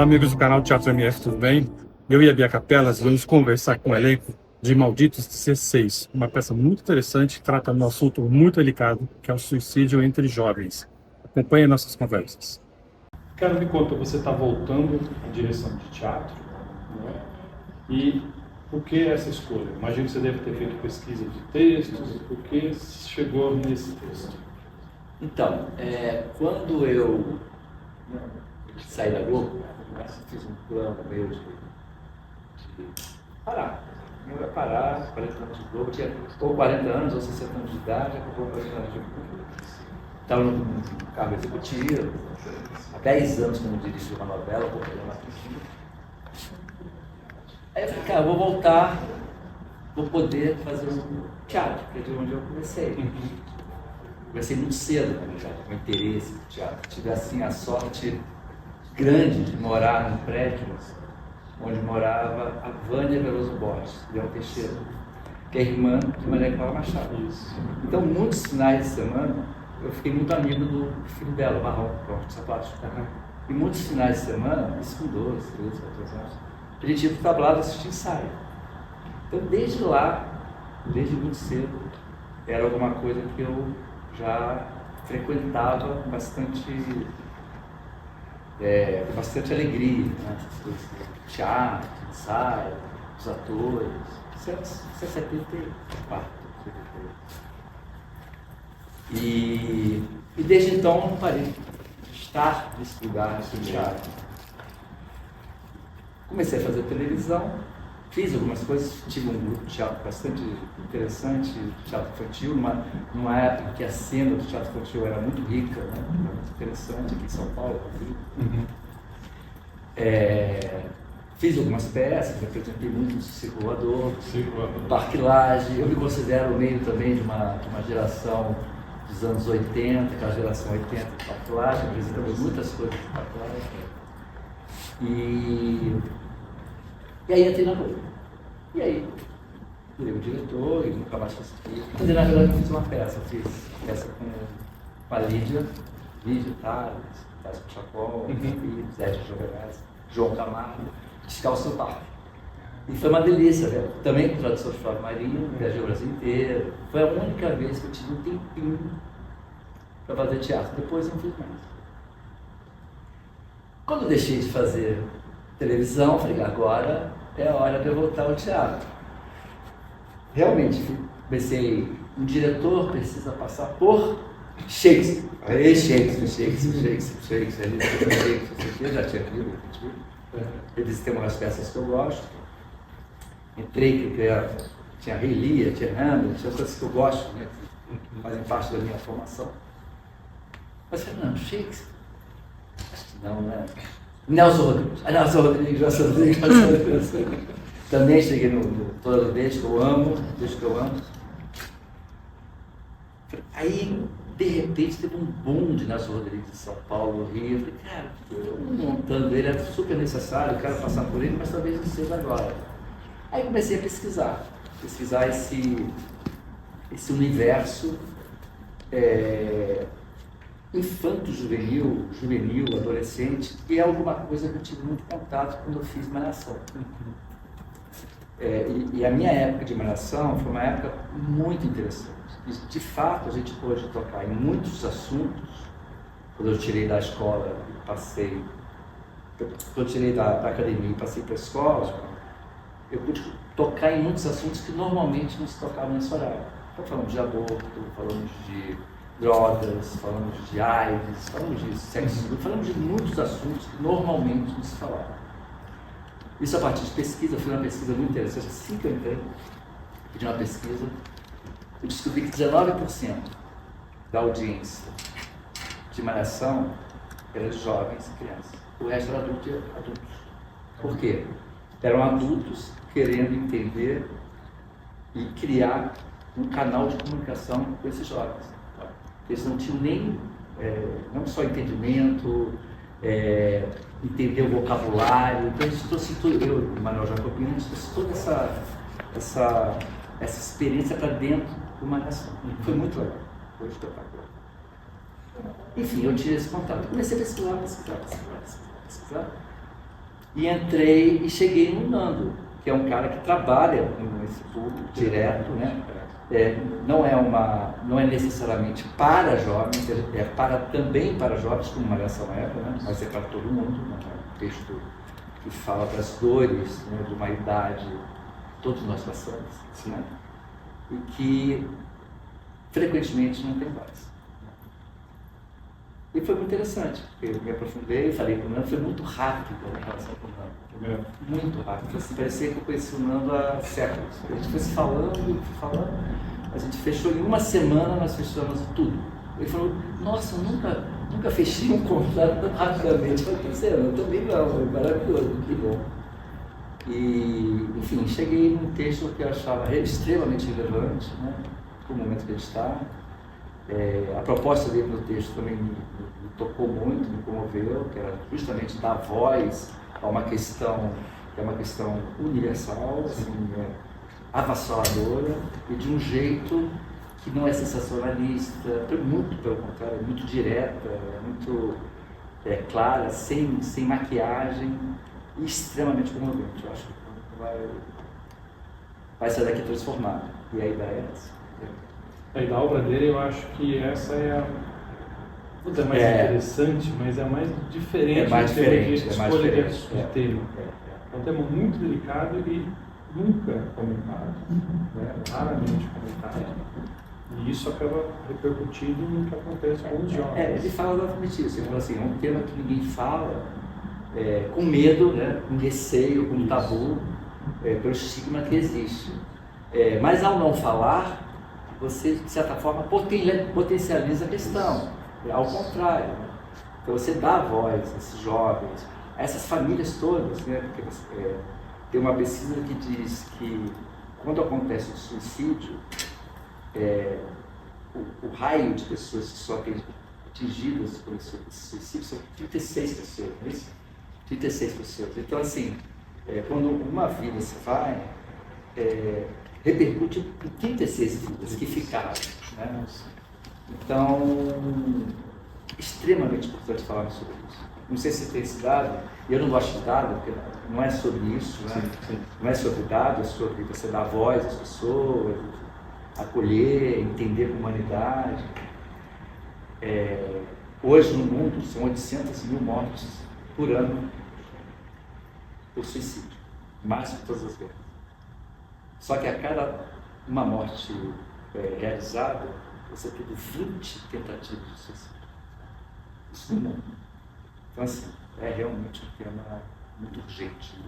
Olá, amigos do canal Teatro MF, tudo bem? Eu e a Bia Capelas vamos conversar com o elenco de Malditos C6, uma peça muito interessante que trata de um assunto muito delicado, que é o suicídio entre jovens. Acompanhe nossas conversas. Cara, me conta, você está voltando à direção de teatro, não é? E por que essa escolha? Imagino que você deve ter feito pesquisa de textos, e por que chegou nesse texto? Então, quando eu saí da Globo, fiz um plano meio de parar. Eu ia parar, 40 anos de Globo, tinha ou 40 anos ou 60 anos de idade, acabou 40 anos de Globo. Estava no cargo executivo, há 10 anos que eu não dirigi uma novela, vou fazer uma piscina. Aí eu falei, cara, eu vou voltar, vou poder fazer um teatro, que é de onde eu comecei. Comecei muito cedo, na verdade, com interesse no teatro. Tive assim a sorte grande de morar num prédio onde morava a Vânia Veloso Borges, Leão Teixeira, que é irmã de Maria Clara Machado. Isso. Então, muitos finais de semana, eu fiquei muito amigo do filho dela, o Marrom, que é um artista plástico. E muitos finais de semana, isso com 12, 13, 14 anos, a gente ia para o tablado assistir ensaio. Então, desde lá, desde muito cedo, era alguma coisa que eu já frequentava bastante alegria, né? Teatro, ensaio, os atores. Isso é 74. E desde então não parei de estar nesse lugar, nesse teatro. Comecei a fazer televisão, fiz algumas coisas, tive um grupo de teatro bastante interessante, teatro infantil, numa época que a cena do teatro infantil era muito rica, né? Era muito interessante aqui em São Paulo. Fiz algumas peças, apresentei muito no Circulador, Parque Lage. Eu me considero meio também de uma geração dos anos 80, aquela geração 80 do Parque Lage, apresentamos muitas coisas do Parque Lage. E aí entrei na Globo. E aí, virei o diretor e nunca mais consegui. Quer dizer, na verdade eu fiz uma peça, fiz peça com a Lídia Tales, Tales Chacol, Zé Joveraz, João Camargo, Descalço no Parque. E foi uma delícia, né? Também com tradução de Flávio Marinho, viajei o Brasil inteiro. Foi a única vez que eu tive um tempinho para fazer teatro, depois eu não fiz mais. Quando eu deixei de fazer televisão, falei, agora é a hora de eu voltar ao teatro. Realmente, pensei, um diretor precisa passar por Shakespeare. Shakespeare, eu já tinha lido, eles têm umas peças que eu gosto. Entrei, que tinha Rei Lear, tinha Hamlet, tinha coisas que eu gosto, né, que fazem parte da minha formação. Mas Fernando, Shakespeare? Acho que não, né? Nelson Rodrigues. Também cheguei no desde que eu amo. Aí, de repente, teve um boom de Nelson Rodrigues em São Paulo, no Rio. Eu falei, cara, todo mundo montando ele, é super necessário, eu quero passar por ele, mas talvez não seja agora. Aí comecei a pesquisar esse universo infanto-juvenil, adolescente, que é alguma coisa que eu tive muito contato quando eu fiz Malhação. E a minha época de Malhação foi uma época muito interessante. E, de fato, a gente pôde tocar em muitos assuntos. Quando eu tirei da escola e passei, quando eu tirei da academia e passei para a escola, eu pude tocar em muitos assuntos que normalmente não se tocavam nesse horário. Então, falamos de aborto, falamos de drogas, falamos de AIDS, falamos de sexo, falamos de muitos assuntos que normalmente não se falavam. Isso a partir de pesquisa, eu fiz uma pesquisa muito interessante. Assim que eu entrei, fiz uma pesquisa, eu descobri que 19% da audiência de Malhação era de jovens e crianças. O resto era adultos. Por quê? Eram adultos querendo entender e criar um canal de comunicação com esses jovens. Eles não tinham nem, não só entendimento, entender o vocabulário. Então a gente trouxe tudo, eu e o Manuel Jacobino, a gente trouxe toda essa experiência para dentro do Malhação. Foi muito legal. Foi espetacular. Enfim, eu tive esse contato. Comecei a pesquisar. E entrei e cheguei no Nando, que é um cara que trabalha com esse público direto, né? Não é necessariamente para jovens, também para jovens, como Malhação era, né? Mas é para todo mundo, né? É um texto que fala das dores, né, de uma idade que todos nós passamos, né? E que frequentemente não tem voz. E foi muito interessante, porque eu me aprofundei, falei com o Nando, foi muito rápido a relação com o Nando. Muito rápido. Assim, parecia que eu conheci o Nando há séculos. A gente foi se falando, a gente fechou em uma semana, nós fechamos tudo. Ele falou, nossa, eu nunca fechei um contrato tão rapidamente. Eu falei, eu também não, é maravilhoso, que bom. E, enfim, cheguei num texto que eu achava extremamente relevante, né, para o momento que ele está. A proposta dele no texto também me tocou muito, me comoveu, que era justamente dar voz a uma questão que é uma questão universal, assim, avassaladora, e de um jeito que não é sensacionalista, muito pelo contrário, é muito direta, é muito clara, sem maquiagem, e extremamente comovente. Eu acho que vai sair daqui transformado. E a ideia é essa. Aí da obra dele, eu acho que essa é a mais interessante, mas é a mais diferente. É mais diferente, de escolha de tema. É um tema muito delicado e nunca comentado, né? Raramente comentado. E isso acaba repercutindo no que acontece com os jovens. Ele fala exatamente isso. Ele fala assim, é um tema que ninguém fala, com medo, né? Com receio, com tabu, pelo estigma que existe. Mas ao não falar, você, de certa forma, potencializa a questão. Ao contrário. Né? Então, você dá voz a esses jovens, a essas famílias todas, né? Porque tem uma pesquisa que diz que, quando acontece o suicídio, o raio de pessoas que são atingidas por esse suicídio são 36 pessoas, não é isso? 36 pessoas. Então, assim, quando uma vida se vai, repercute em 36 vidas que ficaram, né? Então, extremamente importante falar sobre isso. Não sei se tem esse dado, e eu não gosto de dado, porque não é sobre isso, né? Sim. Não é sobre dado, é sobre você dar voz às pessoas, acolher, entender a humanidade. Hoje no mundo são 800 mil mortes por ano por suicídio, mais que todas as guerras. Só que a cada uma morte realizada, você tem 20 tentativas de suicídio. Isso no mundo. Então, assim, é realmente um tema muito urgente.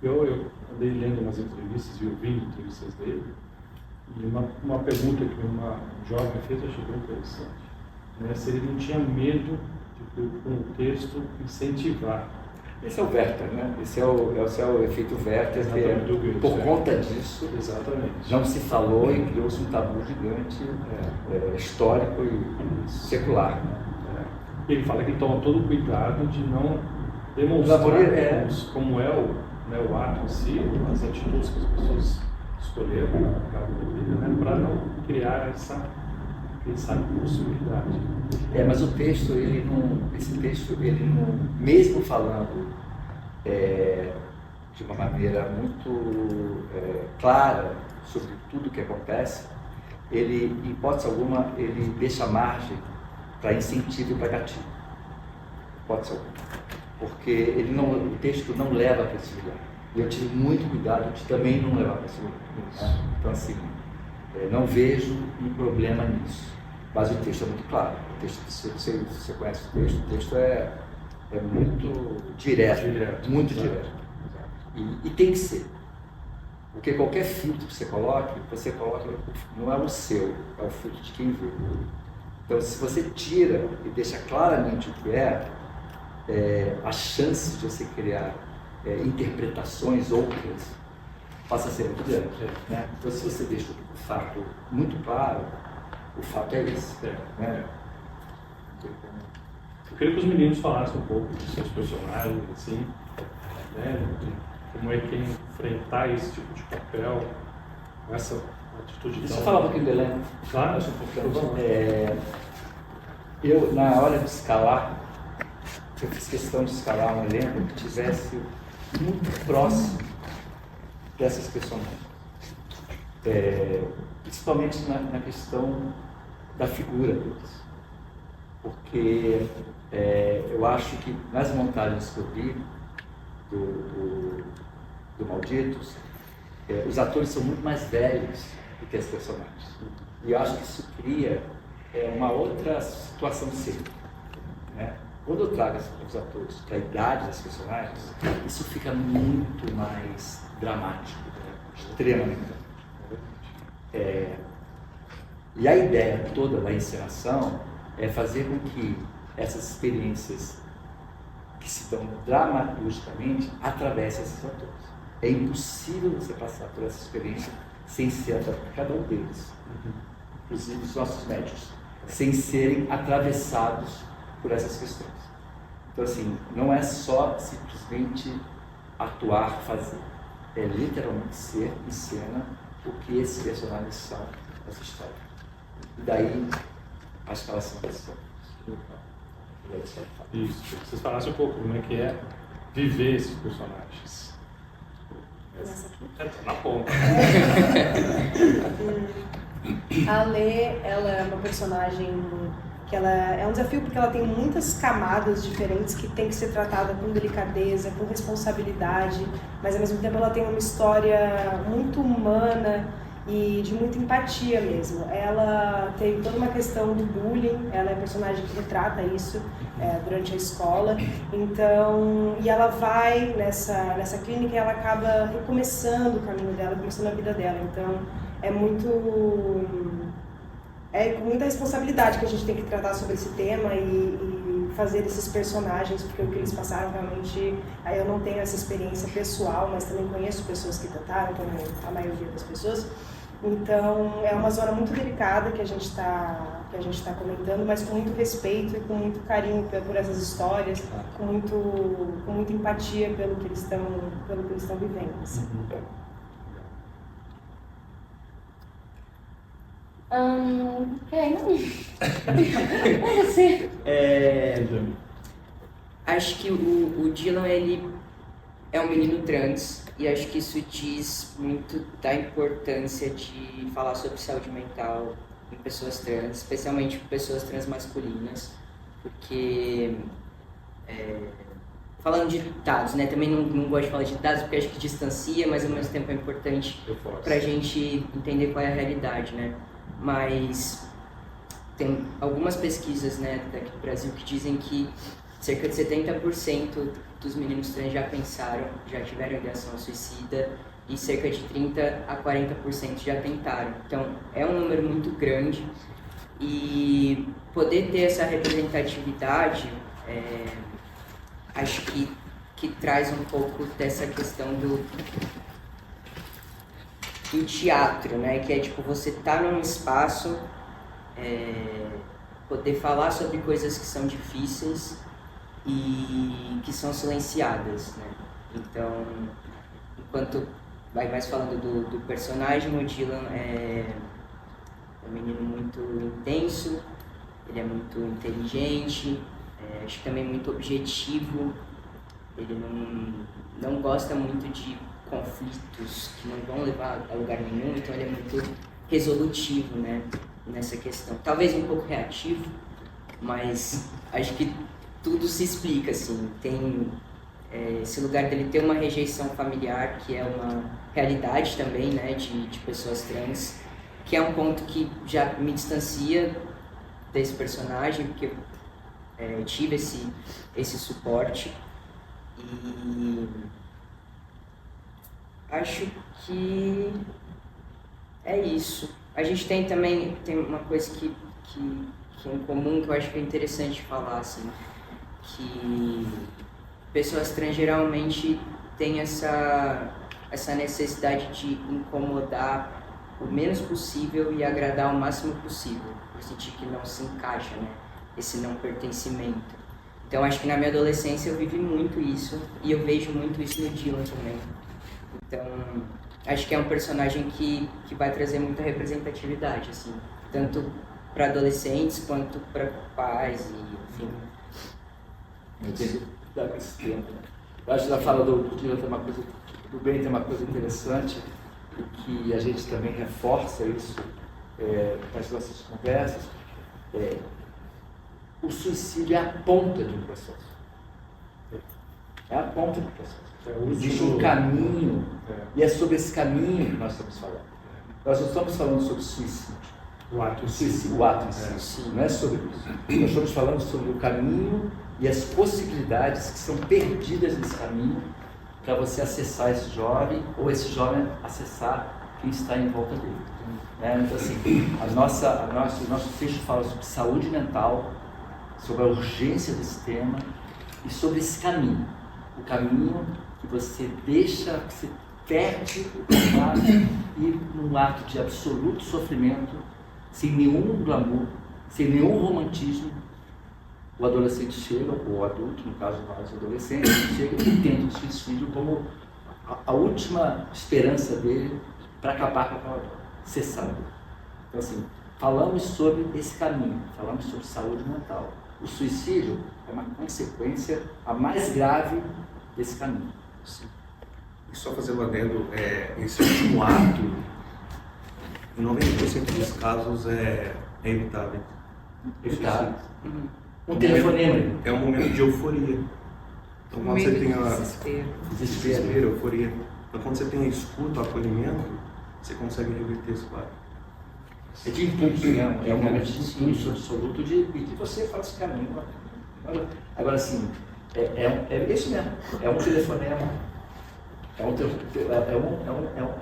Eu andei lendo umas entrevistas e ouvindo entrevistas dele, e uma pergunta que uma jovem fez eu achei bem interessante. Né? Se ele não tinha medo de, com o texto, incentivar. Esse é o Werther, né? Esse é o efeito Werther, que por conta disso, não se falou e criou-se um tabu gigante, histórico e secular. Né? Ele fala que toma todo o cuidado de não demonstrar como é o ato em si, as atitudes que as pessoas escolheram no cabo da vida, né? Para não criar essa possibilidade. Mas o texto, mesmo falando de uma maneira muito clara sobre tudo o que acontece, ele, em hipótese alguma, ele deixa margem para incentivo e para gatilho. Hipótese alguma. Porque o texto não leva para esse lugar. E eu tive muito cuidado de também não levar para esse lugar. Né? Então, assim, não vejo um problema nisso. Mas o texto é muito claro. O texto, você conhece o texto é muito direto. Muito direto. E tem que ser. Porque qualquer filtro que você coloca, não é o seu, é o filtro de quem vê. Então, se você tira e deixa claramente o que a chance de você criar interpretações outras passa a ser muito grande. Né? Então, se você deixa o fato muito claro, o fato é esse. Né? Eu queria que os meninos falassem um pouco dos seus personagens, assim, né? Como é que enfrentar esse tipo de papel, essa atitude. Deixa eu falar um pouquinho do elenco. Claro, isso é importante. Eu, na hora de escalar eu fiz questão de escalar um elenco que tivesse muito próximo dessas personagens. Principalmente na questão da figura deles. Porque eu acho que nas montagens que eu vi do Malditos, os atores são muito mais velhos do que as personagens. E eu acho que isso cria uma outra situação de ser. Né? Quando eu trago os atores para a idade das personagens, isso fica muito mais dramático, extremamente dramático. E a ideia toda da encenação é fazer com que essas experiências que se dão dramaturgicamente atravessem esses atores. É impossível você passar por essa experiência sem ser através de cada um deles, inclusive os nossos médicos, sem serem atravessados por essas questões. Então, assim, não é só simplesmente atuar, fazer. É literalmente ser em cena o que esses personagens são nessa história. E daí, a escalação das histórias. Isso. Vocês falassem um pouco como é que é viver esses personagens. Na ponta. A Lê, ela é uma personagem que ela é um desafio porque ela tem muitas camadas diferentes que tem que ser tratada com delicadeza, com responsabilidade, mas ao mesmo tempo ela tem uma história muito humana e de muita empatia mesmo. Ela tem toda uma questão do bullying, ela é a personagem que retrata isso durante a escola, então, e ela vai nessa clínica e ela acaba recomeçando o caminho dela, começando a vida dela, então é com muita responsabilidade que a gente tem que tratar sobre esse tema e fazer esses personagens, porque o que eles passaram realmente, eu não tenho essa experiência pessoal, mas também conheço pessoas que trataram, como a maioria das pessoas. Então é uma zona muito delicada que a gente está comentando, mas com muito respeito e com muito carinho por essas histórias, com muita empatia pelo que eles estão vivendo. Assim. É você. Acho que o Dylan, ele é um menino trans e acho que isso diz muito da importância de falar sobre saúde mental em pessoas trans, especialmente pessoas trans masculinas, porque falando de dados, né? Também não gosto de falar de dados porque acho que distancia, mas ao mesmo tempo é importante para a gente entender qual é a realidade, né? Mas tem algumas pesquisas, né, daqui do Brasil que dizem que cerca de 70% dos meninos trans já tiveram ideação suicida e cerca de 30% a 40% já tentaram. Então é um número muito grande e poder ter essa representatividade acho que traz um pouco dessa questão do teatro, né? Que é tipo você tá num espaço, poder falar sobre coisas que são difíceis e que são silenciadas, né? Então, enquanto vai mais falando do personagem, o Dylan é um menino muito intenso, ele é muito inteligente, acho que também muito objetivo, ele não gosta muito de conflitos que não vão levar a lugar nenhum, então ele é muito resolutivo, né, nessa questão. Talvez um pouco reativo, mas acho que tudo se explica, assim. Tem esse lugar dele ter uma rejeição familiar, que é uma realidade também, né, de pessoas trans, que é um ponto que já me distancia desse personagem, porque eu tive esse suporte. E acho que é isso. A gente tem uma coisa que é em comum, que eu acho que é interessante falar, assim, que pessoas trans geralmente têm essa necessidade de incomodar o menos possível e agradar o máximo possível, por sentir que não se encaixa, né? Esse não pertencimento. Então acho que na minha adolescência eu vivi muito isso e eu vejo muito isso no Dylan também. Então acho que é um personagem que vai trazer muita representatividade, assim, tanto para adolescentes quanto para pais e enfim. esse tempo. Eu acho que na fala do Dylan tem uma coisa, do Ben tem uma coisa interessante, e que a gente também reforça isso nas nossas conversas. O suicídio é a ponta de um processo. É a ponta do processo. Existe um caminho, e é sobre esse caminho que nós estamos falando. Nós não estamos falando sobre suicídio. O ato em si. Não é sobre isso. Nós estamos falando sobre o caminho e as possibilidades que são perdidas nesse caminho para você acessar esse jovem ou esse jovem acessar quem está em volta dele. Então, assim, o nosso texto fala sobre saúde mental, sobre a urgência desse tema e sobre esse caminho. O caminho que você deixa, que você perde o contato e num ato de absoluto sofrimento, sem nenhum glamour, sem nenhum romantismo, o adolescente chega, ou o adulto, no caso mais o adolescente, chega e tenta o suicídio como a última esperança dele para acabar com aquela dor, cessar. Então, assim, falamos sobre esse caminho, falamos sobre saúde mental. O suicídio é uma consequência a mais grave desse caminho. Sim. E só fazendo adendo, esse último ato, em 90% dos casos é evitável. Evitável. Um telefonema. É um momento de euforia. Então, quando você tem desespero, euforia. Então, quando você tem a escuta, o acolhimento, você consegue reverter esse quadro. É de impulso, né? É um momento de impulso absoluto de você faz esse caminho. Agora, assim, é isso mesmo. É um telefonema. É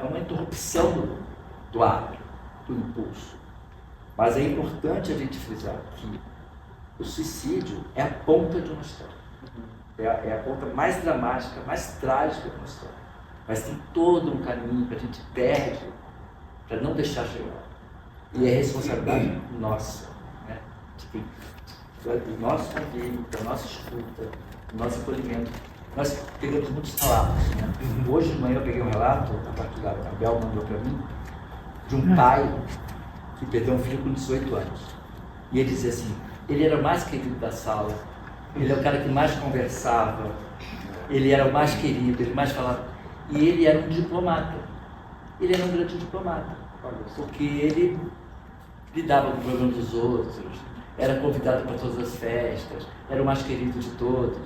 uma interrupção do ato, do impulso. Mas é importante a gente frisar que o suicídio é a ponta de uma história. É a ponta mais dramática, mais trágica de uma história. Mas tem todo um caminho que a gente perde para não deixar chegar. E é responsabilidade nossa, né? Do nosso convívio, da nossa escuta, do nosso acolhimento. Nós pegamos muitos relatos, né? Hoje de manhã eu peguei um relato, a partir da Bel mandou para mim, de um pai que perdeu um filho com 18 anos. E ele dizia assim, ele era o mais querido da sala, ele é o cara que mais conversava, ele era o mais querido, ele mais falava. E ele era um diplomata. Ele era um grande diplomata, porque ele lidava com o problema dos outros, era convidado para todas as festas, era o mais querido de todos.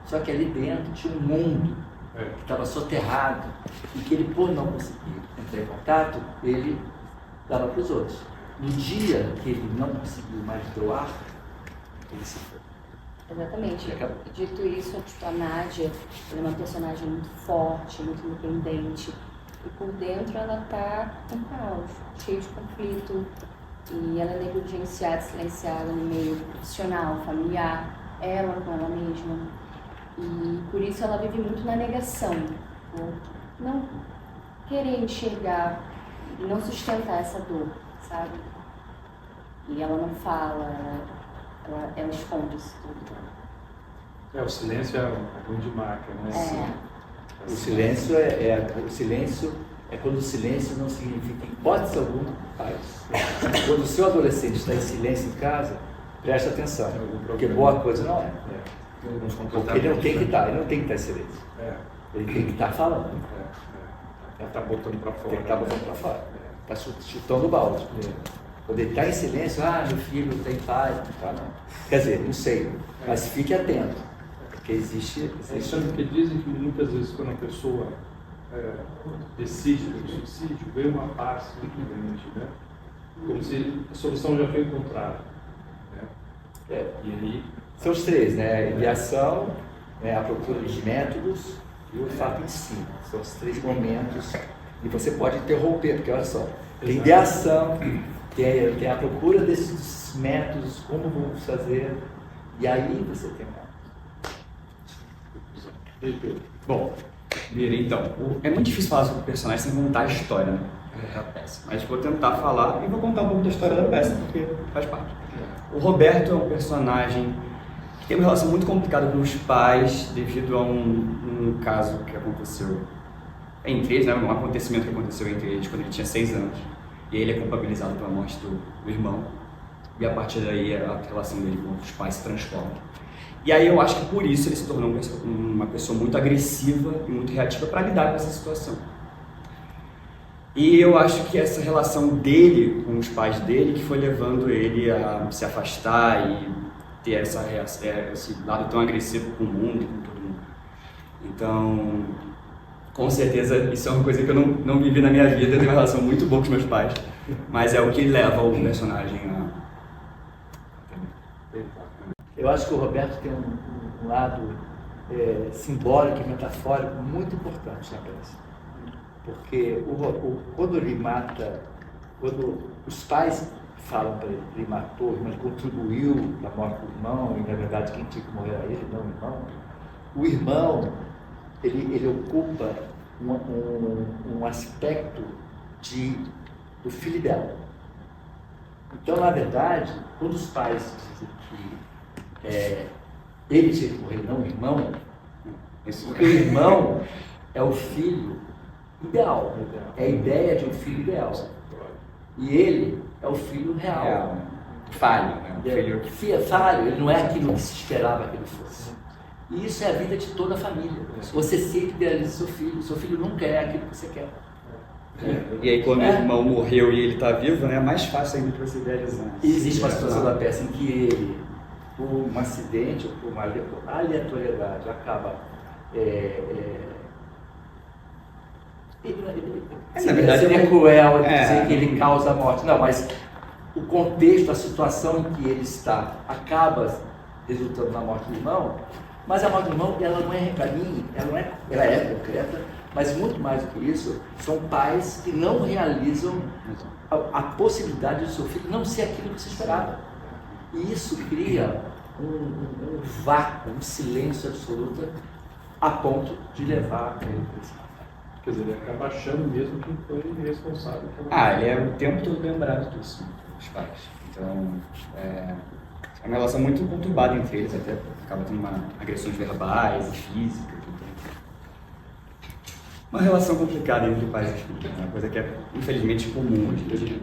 Só que ali dentro tinha um mundo que estava soterrado e que ele, por não conseguir entrar em contato, ele dava para os outros. No dia que ele não conseguiu mais doar, ele se foi. Exatamente. Dito isso, a Nádia é uma personagem muito forte, muito independente. E por dentro ela está com caos, cheio de conflito. E ela é negligenciada, silenciada no meio profissional, familiar, ela com ela mesma. E por isso ela vive muito na negação, por não querer enxergar e não sustentar essa dor, sabe? E ela não fala, ela esconde isso tudo. O silêncio é uma grande marca, né? O silêncio é quando o silêncio não significa hipótese alguma paz. Quando o seu adolescente está em silêncio em casa, preste atenção, porque boa coisa não é. Porque ele não tem que estar, em silêncio. Ele tem que estar falando. Ele está botando para fora. Ele está botando para fora. Está chutando o balde. Quando ele está em silêncio, meu filho tem pai. Tá, não. Quer dizer, não sei, mas fique atento. Porque existe... Porque dizem que muitas vezes quando a pessoa decide pelo suicídio, vem uma paz muito grande, né? Como se a solução já foi encontrada. Né? E aí... São os três, né? Ideação, a procura dos métodos e o fato em si. São os três momentos. E você pode interromper, porque olha só, tem ideação, tem a procura desses métodos, como vamos fazer, e aí você tem Bom, então, é muito difícil falar sobre o personagem sem contar a história, né, da peça. Mas vou tentar falar e vou contar um pouco da história da peça, porque faz parte. O Roberto é um personagem que tem uma relação muito complicada com os pais devido a um caso que aconteceu entre eles, né, um acontecimento que aconteceu entre eles quando ele tinha 6 anos. E ele é culpabilizado pela morte do irmão. E a partir daí a relação dele com os pais se transforma. E aí eu acho que por isso ele se tornou uma pessoa muito agressiva e muito reativa para lidar com essa situação. E eu acho que essa relação dele com os pais dele que foi levando ele a se afastar e ter esse lado tão agressivo com o mundo e com todo mundo. Então, com certeza, isso é uma coisa que eu não vivi na minha vida, eu tenho uma relação muito boa com os meus pais, mas é o que leva o personagem a... Eu acho que o Roberto tem um lado simbólico e metafórico muito importante na peça. Porque quando ele mata, quando os pais falam para ele que ele matou, mas contribuiu na morte do irmão, e na verdade quem tinha que morrer era ele, não o irmão, ele ocupa um aspecto do filho dela. Então, na verdade, quando os pais dizem que ele tinha que morrer, não o irmão, porque o irmão é o filho ideal, é a ideia de um filho ideal. E ele é o filho real. Falho, né? Filho falho, ele não é aquilo que se esperava que ele fosse. E isso é a vida de toda a família. Você sempre idealiza seu filho nunca é aquilo que você quer. E aí quando o irmão morreu e ele está vivo, né, é mais fácil ainda para você idealizar. E existe uma situação da peça em que ele, por um acidente ou por uma aleatoriedade, acaba na verdade seria cruel dizer que ele causa a morte. Não, mas o contexto, a situação em que ele está acaba resultando na morte do irmão, mas a morte do irmão, ela não é, para mim, ela é concreta, mas muito mais do que isso, são pais que não realizam a possibilidade do seu filho não ser aquilo que você esperava. E isso cria um vácuo, um silêncio absoluto, a ponto de levar ele para esse. Quer dizer, ele acaba achando mesmo que foi responsável. Ele é o tempo todo lembrado disso, os pais. Então, é uma relação muito conturbada entre eles, até acaba tendo agressões verbais e físicas. Uma relação complicada entre pais e filhos, uma coisa que é infelizmente comum hoje em dia.